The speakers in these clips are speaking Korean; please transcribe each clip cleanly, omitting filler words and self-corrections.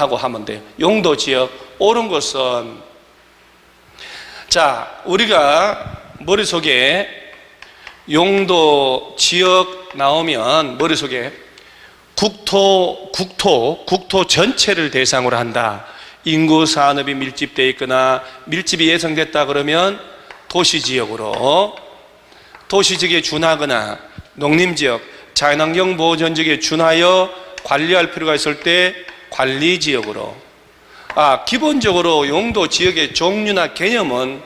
하고 하면 돼요. 용도 지역. 옳은 것은, 자, 우리가 머릿속에 용도 지역 나오면 머릿속에 국토 전체를 대상으로 한다. 인구 산업이 밀집되어 있거나 밀집이 예상됐다 그러면 도시지역으로, 도시지역에 준하거나 농림지역, 자연환경 보전지역에 준하여 관리할 필요가 있을 때 관리지역으로. 기본적으로 용도 지역의 종류나 개념은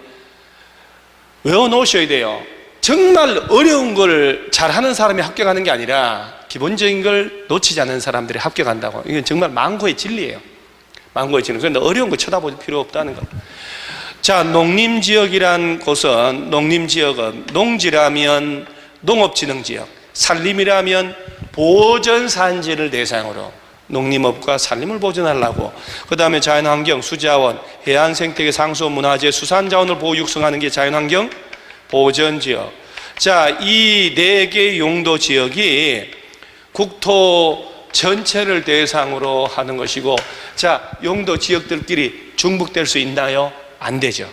외워놓으셔야 돼요. 정말 어려운 걸 잘하는 사람이 합격하는 게 아니라 기본적인 걸 놓치지 않는 사람들이 합격한다고. 이건 정말 만고의 진리예요. 만고의 진리. 그런데 어려운 거 쳐다볼 필요 없다는 거. 자, 농림지역이란 곳은, 농림지역은 농지라면 농업진흥지역, 산림이라면 보전산지를 대상으로 농림업과 산림을 보존하려고, 그 다음에 자연환경, 수자원, 해양생태계, 상수, 문화재, 수산자원을 보호 육성하는 게 자연환경 보전지역. 자, 이 4개 용도지역이 국토 전체를 대상으로 하는 것이고, 자, 용도지역들끼리 중복될 수 있나요? 안 되죠.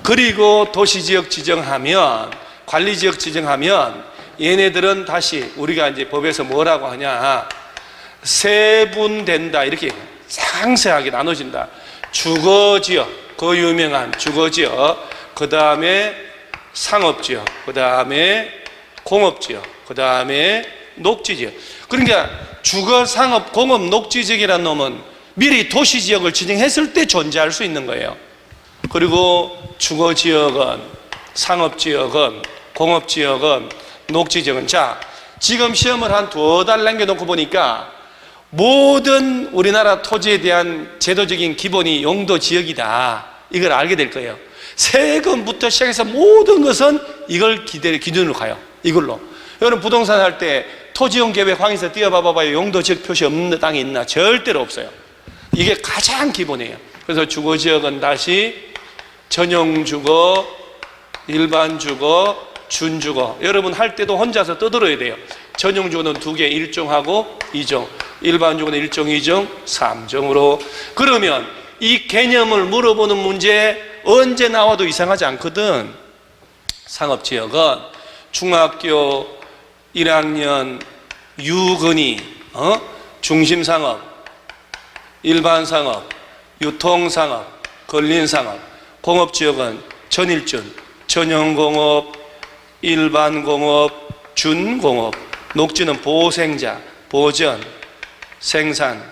그리고 도시지역 지정하면, 관리지역 지정하면 얘네들은 다시 우리가 이제 법에서 뭐라고 하냐, 세분된다, 이렇게 상세하게 나눠진다. 주거지역, 그 유명한 주거지역, 그 다음에 상업지역, 그 다음에 공업지역, 그 다음에 녹지지역. 그러니까 주거, 상업, 공업, 녹지지역이라는 놈은 미리 도시지역을 지정했을 때 존재할 수 있는 거예요. 그리고 주거지역은, 상업지역은, 공업지역은, 녹지지역은, 자, 지금 시험을 한 2달 남겨놓고 보니까 모든 우리나라 토지에 대한 제도적인 기본이 용도지역이다, 이걸 알게 될 거예요. 세금부터 시작해서 모든 것은 이걸 기준으로 가요. 이걸로. 여러분 부동산 할 때 토지용 계획 황에서 띄워봐봐요. 용도지역 표시 없는 땅이 있나? 절대로 없어요. 이게 가장 기본이에요. 그래서 주거지역은 다시 전용주거, 일반주거, 준주거. 여러분 할 때도 혼자서 떠들어야 돼요. 전용주거는 2개, 1종하고 2종, 일반주거는 1종, 2종, 3종으로. 그러면 이 개념을 물어보는 문제 언제 나와도 이상하지 않거든. 상업지역은 중학교 1학년 유근이, 중심상업, 일반상업, 유통상업, 근린상업. 공업지역은 전일준, 전용공업, 일반공업, 준공업. 녹지는 보생자, 보전, 생산,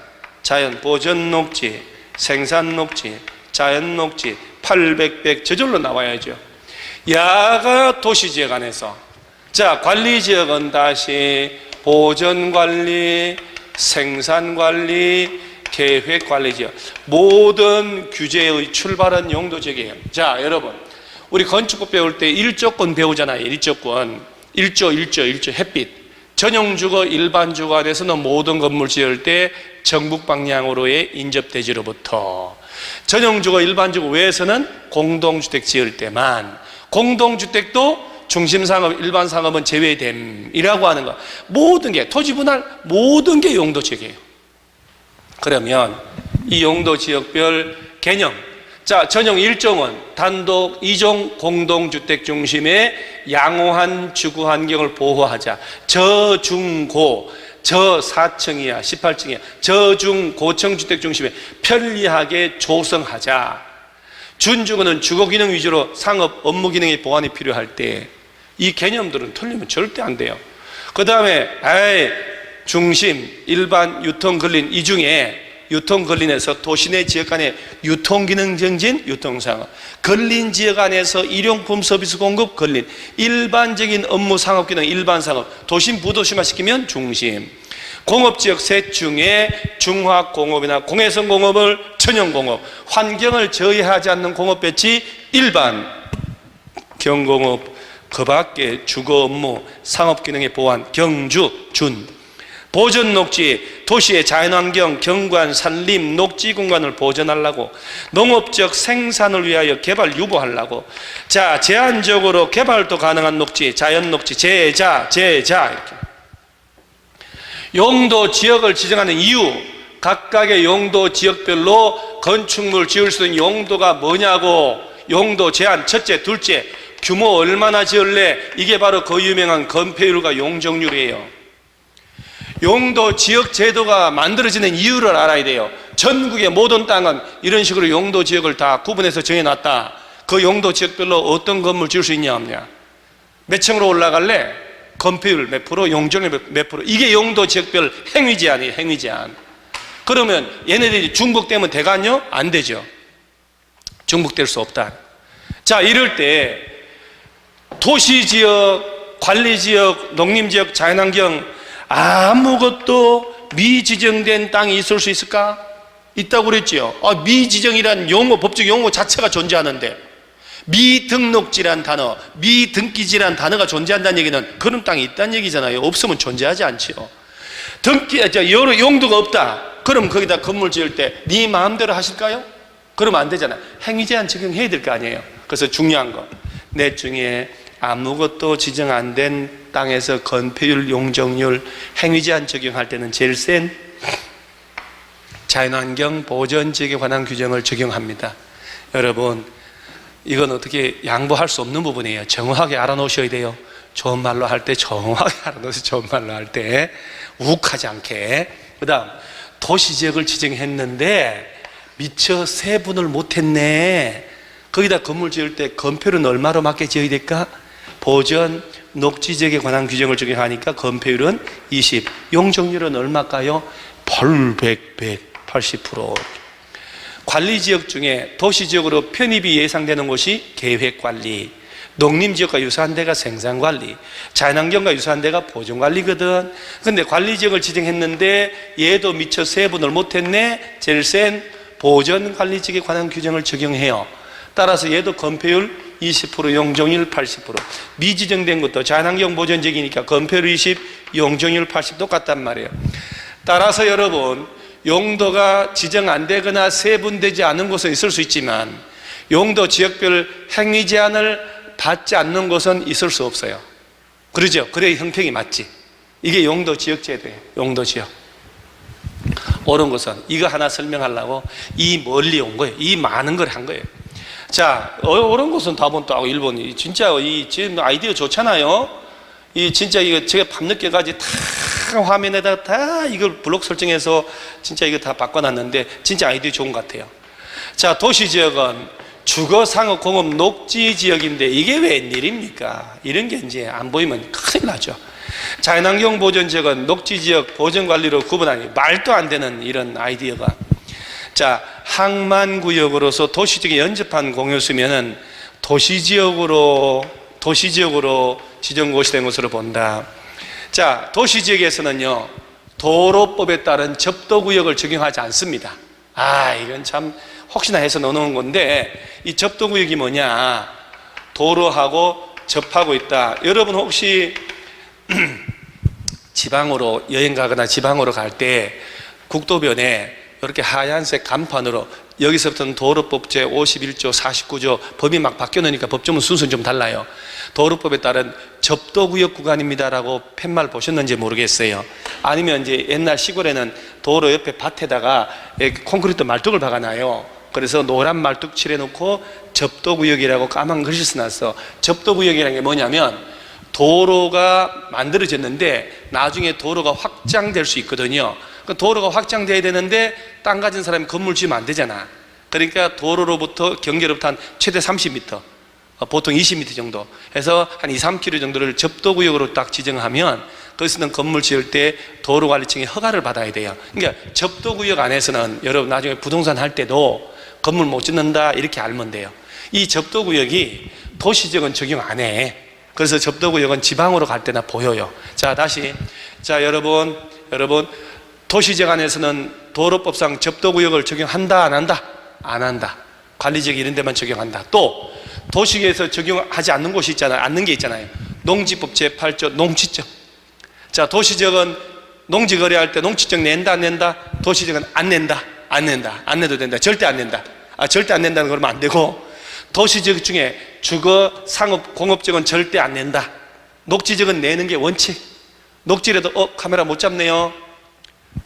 자연, 보전녹지, 생산녹지, 자연녹지, 800백 저절로 나와야죠. 야가 도시지역 안에서. 자, 관리지역은 다시 보전관리, 생산관리, 계획관리지역. 모든 규제의 출발은 용도지역이에요. 자, 여러분 우리 건축법 배울 때 1조권 배우잖아요. 1조권. 1조 햇빛. 전용주거, 일반주거 안에서는 모든 건물 지을 때 정북 방향으로의 인접대지로부터, 전용주거, 일반주거 외에서는 공동주택 지을 때만, 공동주택도 중심상업, 일반상업은 제외됨이라고 하는 거. 모든 게, 토지분할 모든 게 용도지역이에요. 그러면 이 용도지역별 개념, 자, 전용 1종은 단독 2종 공동주택 중심의 양호한 주거 환경을 보호하자. 저중고, 저 4층 이하, 18층 이하, 저중 고층 주택 중심에 편리하게 조성하자. 준주거는 주거기능 위주로 상업 업무 기능의 보완이 필요할 때, 이 개념들은 틀리면 절대 안 돼요. 그 다음에 중심, 일반, 유통, 근린, 이 중에 유통 근린에서 도시내 지역 간의 유통기능 증진, 유통상업, 근린지역 안에서 일용품 서비스 공급, 근린, 일반적인 업무 상업기능, 일반상업, 도심 부도시화 시키면 중심, 공업지역 셋 중에 중화공업이나 공해성공업을 전용공업, 환경을 저해하지 않는 공업 배치 일반, 경공업, 그 밖에 주거 업무, 상업기능의 보완, 경주, 준, 보전녹지, 도시의 자연환경, 경관, 산림, 녹지 공간을 보존하려고, 농업적 생산을 위하여 개발 유보하려고. 자, 제한적으로 개발도 가능한 녹지, 자연녹지, 제자 이렇게. 용도 지역을 지정하는 이유, 각각의 용도 지역별로 건축물 지을 수 있는 용도가 뭐냐고, 용도 제한, 첫째, 둘째, 규모 얼마나 지을래? 이게 바로 그 유명한 건폐율과 용적률이에요. 용도 지역 제도가 만들어지는 이유를 알아야 돼요. 전국의 모든 땅은 이런 식으로 용도 지역을 다 구분해서 정해놨다. 그 용도 지역별로 어떤 건물 지을 수 있냐 없냐, 몇 층으로 올라갈래, 건폐율 몇 프로, 용적률 몇 프로, 이게 용도 지역별 행위 제한이에요. 행위 제한. 그러면 얘네들이 중복되면 되간요? 안 되죠. 중복될 수 없다. 자, 이럴 때 도시지역, 관리지역, 농림지역, 자연환경 아무것도 미지정된 땅이 있을 수 있을까? 있다고 그랬지요. 미지정이란 용어, 법적 용어 자체가 존재하는데, 미등록지란 단어, 미등기지란 단어가 존재한다는 얘기는 그런 땅이 있다는 얘기잖아요. 없으면 존재하지 않지요. 여러 용도가 없다. 그럼 거기다 건물 지을 때 네 마음대로 하실까요? 그러면 안 되잖아. 행위 제한 적용해야 될 거 아니에요. 그래서 중요한 거, 넷 중에 아무것도 지정 안 된 땅에서 건폐율, 용적률, 행위 제한 적용할 때는 제일 센 자연환경 보전지역에 관한 규정을 적용합니다. 여러분, 이건 어떻게 양보할 수 없는 부분이에요. 정확하게 알아놓으셔야 돼요. 좋은 말로 할 때 정확하게 알아놓으세요. 좋은 말로 할 때 욱하지 않게. 그 다음, 도시지역을 지정했는데 미처 세분을 못했네. 거기다 건물 지을 때 건폐율은 얼마로 맞게 지어야 될까? 보전, 녹지지역에 관한 규정을 적용하니까 건폐율은 20, 용적률은 얼마일까요? 180%. 관리지역 중에 도시지역으로 편입이 예상되는 곳이 계획관리, 농림지역과 유사한 데가 생산관리, 자연환경과 유사한 데가 보존관리거든. 근데 관리지역을 지정했는데 얘도 미처 세분을 못했네. 제일 센 보전관리지역에 관한 규정을 적용해요. 따라서 얘도 건폐율 20%, 용적률 80%. 미지정된 것도 자연환경 보전지역이니까 건폐율 20, 용적률 80 똑같단 말이에요. 따라서 여러분, 용도가 지정 안 되거나 세분되지 않은 곳은 있을 수 있지만 용도 지역별 행위 제한을 받지 않는 곳은 있을 수 없어요. 그러죠? 그래야 형평이 맞지. 이게 용도 지역 제도예요. 용도 지역. 옳은 것은 이거 하나 설명하려고 이 멀리 온 거예요. 이 많은 걸 한 거예요. 자, 옳은 것은 답은 또 1번. 진짜 이 지금 아이디어 좋잖아요. 이 진짜 이거 제가 밤늦게까지 다 화면에다 다 이걸 블록 설정해서 진짜 이거 다 바꿔놨는데 진짜 아이디어 좋은 것 같아요. 자, 도시지역은 주거, 상업, 공업, 녹지 지역인데 이게 웬일입니까? 이런 게 이제 안 보이면 큰일 나죠. 자연환경 보전 지역은 녹지 지역 보전 관리로 구분하니 말도 안 되는 이런 아이디어가. 자, 항만구역으로서 도시지역에 연접한 공유수면은 도시지역으로 지정고시 된 것으로 본다. 자, 도시지역에서는요, 도로법에 따른 접도구역을 적용하지 않습니다. 이건 참 혹시나 해서 넣어놓은 건데, 이 접도구역이 뭐냐? 도로하고 접하고 있다. 여러분 혹시 지방으로 여행 가거나 지방으로 갈 때 국도변에 이렇게 하얀색 간판으로 여기서부터는 도로법 제51조 49조 법이 막 바뀌어놓으니까 법조문 순서는 좀 달라요. 도로법에 따른 접도구역 구간입니다라고 팻말 보셨는지 모르겠어요. 아니면 이제 옛날 시골에는 도로 옆에 밭에다가 콘크리트 말뚝을 박아놔요. 그래서 노란 말뚝 칠해놓고 접도구역이라고 까만 글씨 써놨어. 접도구역이라는 게 뭐냐면 도로가 만들어졌는데 나중에 도로가 확장될 수 있거든요. 그 도로가 확장돼야 되는데 땅 가진 사람이 건물 지으면 안 되잖아. 그러니까 도로로부터 경계로부터 한 최대 30m, 보통 20m 정도 해서 한 2, 3km 정도를 접도구역으로 딱 지정하면 거기서는 건물 지을 때 도로관리청의 허가를 받아야 돼요. 그러니까 접도구역 안에서는 여러분 나중에 부동산 할 때도 건물 못 짓는다 이렇게 알면 돼요. 이 접도구역이 도시지역은 적용 안 해. 그래서 접도구역은 지방으로 갈 때나 보여요. 자, 다시. 자, 여러분 도시지역 안에서는 도로법상 접도구역을 적용한다, 안 한다? 안 한다. 관리지역 이런 데만 적용한다. 또 도시계에서 적용하지 않는 곳이 있잖아요. 않는 게 있잖아요. 농지법 제8조 농지적. 자, 도시지역은 농지 거래할 때 농지적 낸다, 안 낸다? 도시지역은 안 낸다, 안 낸다. 안 내도 된다. 절대 안 낸다. 절대 안 낸다는 그러면 안 되고, 도시지역 중에 주거, 상업, 공업지역은 절대 안 낸다. 녹지지역은 내는 게 원칙. 녹지라도 카메라 못 잡네요.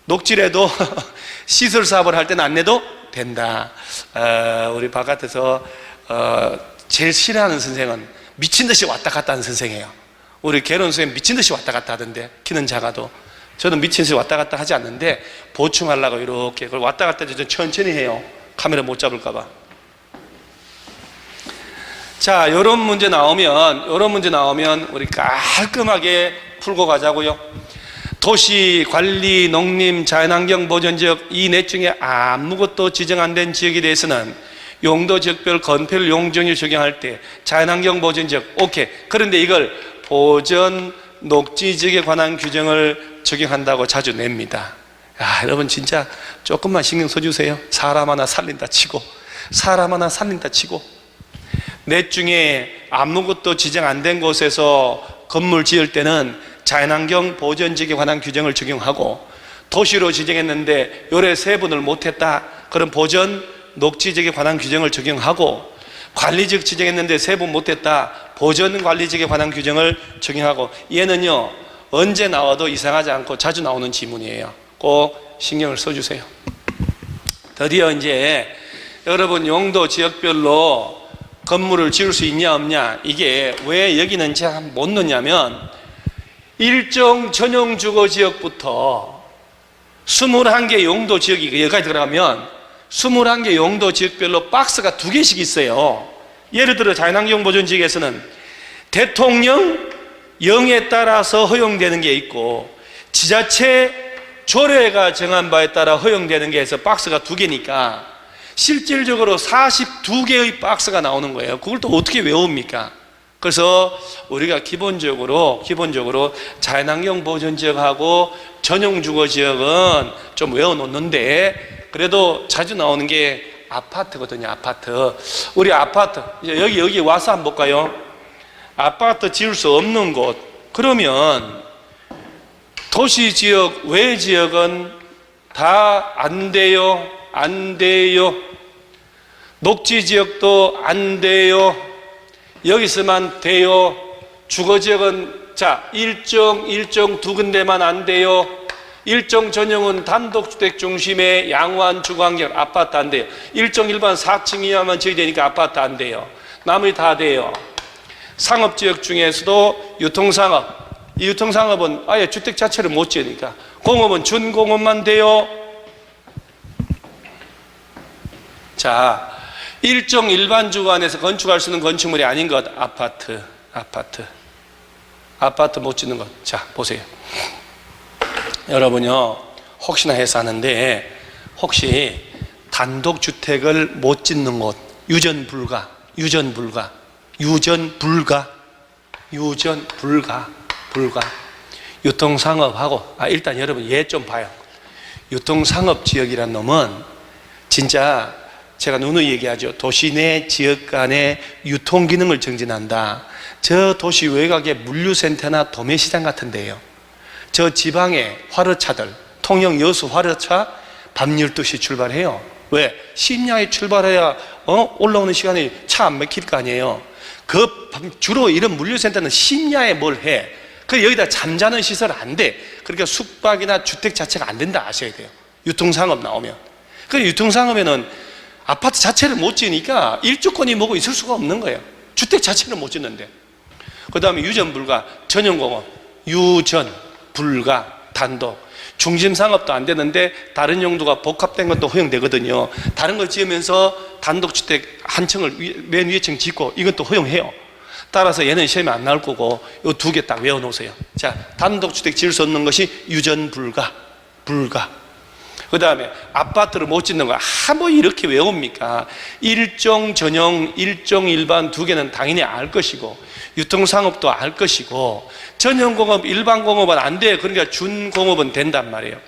녹지라도 시설 사업을 할 때는 안 내도 된다. 우리 바깥에서 제일 싫어하는 선생은 미친 듯이 왔다 갔다 하는 선생이에요. 우리 개론 선생님 미친 듯이 왔다 갔다 하던데, 키는 작아도. 저는 미친 듯이 왔다 갔다 하지 않는데 보충하려고 이렇게 그걸 왔다 갔다 좀 천천히 해요. 카메라 못 잡을까 봐. 자, 요런 문제 나오면 우리 깔끔하게 풀고 가자고요. 도시, 관리, 농림, 자연환경 보전지역 이 넷 중에 아무것도 지정 안 된 지역에 대해서는 용도 지역별 건폐율 용적률 적용할 때 자연환경 보전지역 오케이. 그런데 이걸 보전 녹지 지역에 관한 규정을 적용한다고 자주 냅니다. 여러분 진짜 조금만 신경 써주세요. 사람 하나 살린다 치고 넷 중에 아무것도 지정 안 된 곳에서 건물 지을 때는 자연환경 보전지역에 관한 규정을 적용하고, 도시로 지정했는데 요래 세분을 못했다, 그럼 보전 녹지지역에 관한 규정을 적용하고, 관리지역 지정했는데 세분 못했다, 보전 관리지역에 관한 규정을 적용하고. 얘는요 언제 나와도 이상하지 않고 자주 나오는 지문이에요. 꼭 신경을 써주세요. 드디어 이제 여러분 용도 지역별로 건물을 지을 수 있냐 없냐, 이게 왜 여기는 제가 못 넣냐면, 일정 전용 주거 지역부터 21개 용도 지역이 여기까지 들어가면 21개 용도 지역별로 박스가 2개씩 있어요. 예를 들어 자연환경 보전 지역에서는 대통령 영에 따라서 허용되는 게 있고, 지자체 조례가 정한 바에 따라 허용되는 게 해서 박스가 2개니까 실질적으로 42개의 박스가 나오는 거예요. 그걸 또 어떻게 외웁니까? 그래서 우리가 기본적으로 자연환경 보전지역하고 전용주거지역은 좀 외워놓는데, 그래도 자주 나오는 게 아파트거든요. 아파트. 우리 아파트 이제 여기 와서 한번 볼까요? 아파트 지을 수 없는 곳, 그러면 도시지역 외 지역은 다 안 돼요. 녹지지역도 안 돼요. 여기서만 돼요. 주거지역은 일정 2군데만 안 돼요. 일정 전용은 단독주택 중심의 양호한 주거환경, 아파트 안 돼요. 일정 일반 4층 이하만 지어야 되니까 아파트 안 돼요. 나머지 다 돼요. 상업지역 중에서도 유통상업, 이 유통상업은 아예 주택 자체를 못 지으니까. 공업은 준공업만 돼요. 자, 일정 일반 주거안에서 건축할 수 있는 건축물이 아닌 것, 아파트 못 짓는 것. 자, 보세요. 여러분요, 혹시나 해서 하는데, 혹시 단독주택을 못 짓는 곳, 유전 불가. 유통상업하고, 일단 여러분 얘 좀 봐요. 유통상업 지역이란 놈은 진짜 제가 누누이 얘기하죠. 도시 내 지역 간의 유통기능을 정진한다. 저 도시 외곽의 물류센터나 도매시장 같은 데요. 저 지방의 화르차들, 통영 여수 화르차 밤 12시 출발해요. 왜? 심야에 출발해야 올라오는 시간에 차 안 막힐 거 아니에요. 주로 이런 물류센터는 심야에 뭘 해. 그 여기다 잠자는 시설 안 돼. 그러니까 숙박이나 주택 자체가 안 된다 아셔야 돼요. 유통상업 나오면. 그 유통상업에는 아파트 자체를 못 지으니까 일주권이 뭐고 있을 수가 없는 거예요. 주택 자체를 못 짓는데. 그 다음에 유전불가, 전용공업, 유전불가, 단독. 중심상업도 안 되는데 다른 용도가 복합된 것도 허용되거든요. 다른 걸 지으면서 단독주택 한 층을 맨 위에 층 짓고 이건 또 허용해요. 따라서 얘는 시험에 안 나올 거고 이 2개 딱 외워놓으세요. 자, 단독주택 지을 수 없는 것이 유전불가, 그 다음에 아파트를 못 짓는 거, 뭐 이렇게 외웁니까? 일정 전용, 일정 일반 2개는 당연히 알 것이고, 유통상업도 알 것이고, 전용공업, 일반공업은 안 돼. 그러니까 준공업은 된단 말이에요.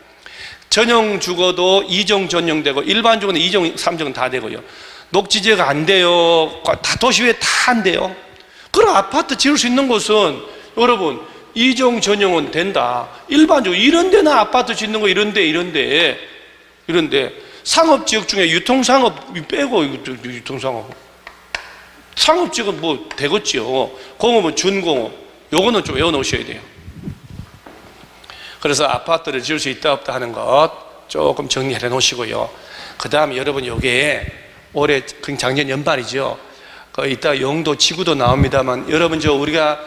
전용 주거도 2종 전용되고, 일반 주거는 2종, 3종은 다 되고요. 녹지지역 안 돼요. 다 도시외 다 안 돼요. 그럼 아파트 지을 수 있는 곳은 여러분 2종 전용은 된다. 일반적으로 이런 데는 아파트 짓는 거 이런데 상업지역 중에 유통상업 빼고 유통상업 상업지역은 뭐 되겠지요. 공업은 준공업. 요거는 좀 외워놓으셔야 돼요. 그래서 아파트를 지을 수 있다 없다 하는 것 조금 정리해 놓으시고요. 그 다음에 여러분 요게 올해 작년 연말이죠. 이따 용도 지구도 나옵니다만 여러분 우리가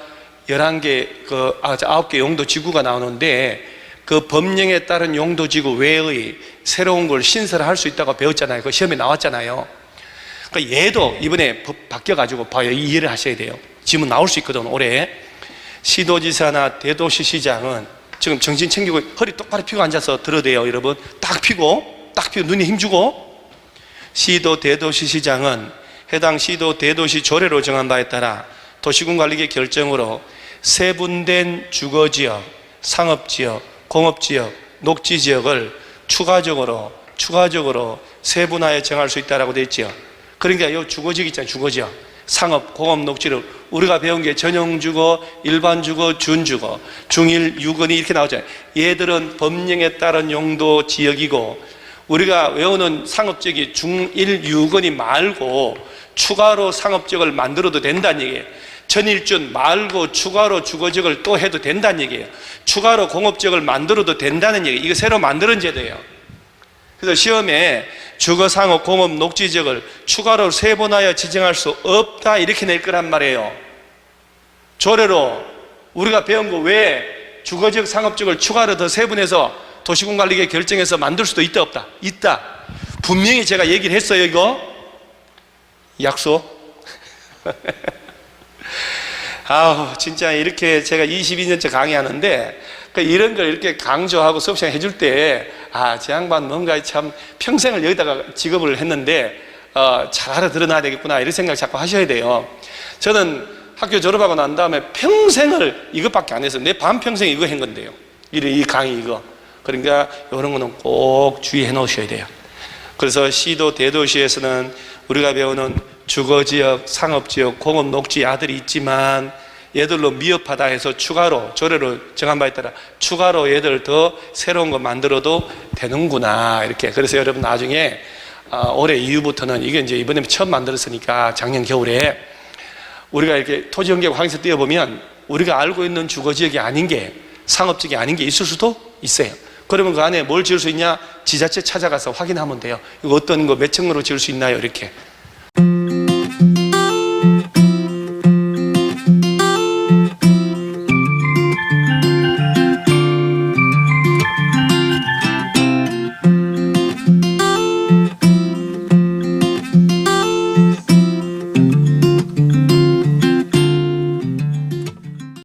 11개 9개 용도 지구가 나오는데 그 법령에 따른 용도 지구 외의 새로운 걸 신설할 수 있다고 배웠잖아요. 그 시험에 나왔잖아요. 그러니까 얘도 이번에 법 바뀌어가지고 이해를 하셔야 돼요. 지문 나올 수 있거든. 올해 시도지사나 대도시시장은 지금 정신 챙기고 허리 똑바로 펴고 앉아서 들어야 돼요. 여러분 딱 펴고 눈에 힘주고, 시도 대도시시장은 해당 시도 대도시 조례로 정한 바에 따라 도시군관리계 결정으로 세분된 주거지역, 상업지역, 공업지역, 녹지지역을 추가적으로 세분화해 정할 수 있다고 되어 있죠. 그러니까 이 주거지역 있잖아요. 주거지역, 상업, 공업, 녹지를 우리가 배운 게 전용주거, 일반주거, 준주거, 중일, 유건이 이렇게 나오잖아요. 얘들은 법령에 따른 용도 지역이고 우리가 외우는 상업지역이 중일, 유건이 말고 추가로 상업지역을 만들어도 된다는 얘기예요. 전일준 말고 추가로 주거지역을 또 해도 된다는 얘기예요. 추가로 공업지역을 만들어도 된다는 얘기예요. 이거 새로 만드는 제도예요. 그래서 시험에 주거, 상업, 공업, 녹지지역을 추가로 세분화하여 지정할 수 없다 이렇게 낼 거란 말이에요. 조례로 우리가 배운 거 외에 주거지역, 상업지역을 추가로 더 세분해서 도시군관리계 결정해서 만들 수도 있다 없다? 있다. 분명히 제가 얘기를 했어요. 이거 약속. 진짜 이렇게 제가 22년째 강의하는데 이런 걸 이렇게 강조하고 수업 시간 해줄 때 저 양반 뭔가 참 평생을 여기다가 직업을 했는데 잘 알아들어놔야 되겠구나 이런 생각 자꾸 하셔야 돼요. 저는 학교 졸업하고 난 다음에 평생을 이것밖에 안 했어요. 내 반평생 이거 한 건데요. 이 강의 이거. 그러니까 이런 거는 꼭 주의해 놓으셔야 돼요. 그래서 시도 대도시에서는 우리가 배우는 주거지역, 상업지역, 공업, 녹지 야들이 있지만 얘들로 미흡하다 해서 추가로 조례로 정한 바에 따라 추가로 얘들 더 새로운 거 만들어도 되는구나 이렇게. 그래서 여러분 나중에 올해 이후부터는 이게 이제 이번에 처음 만들었으니까 작년 겨울에 우리가 이렇게 토지연계획 확인서 띄워보면 우리가 알고 있는 주거지역이 아닌 게, 상업지역이 아닌 게 있을 수도 있어요. 그러면 그 안에 뭘 지을 수 있냐? 지자체 찾아가서 확인하면 돼요. 이거 어떤 거 몇 층으로 지을 수 있나요? 이렇게.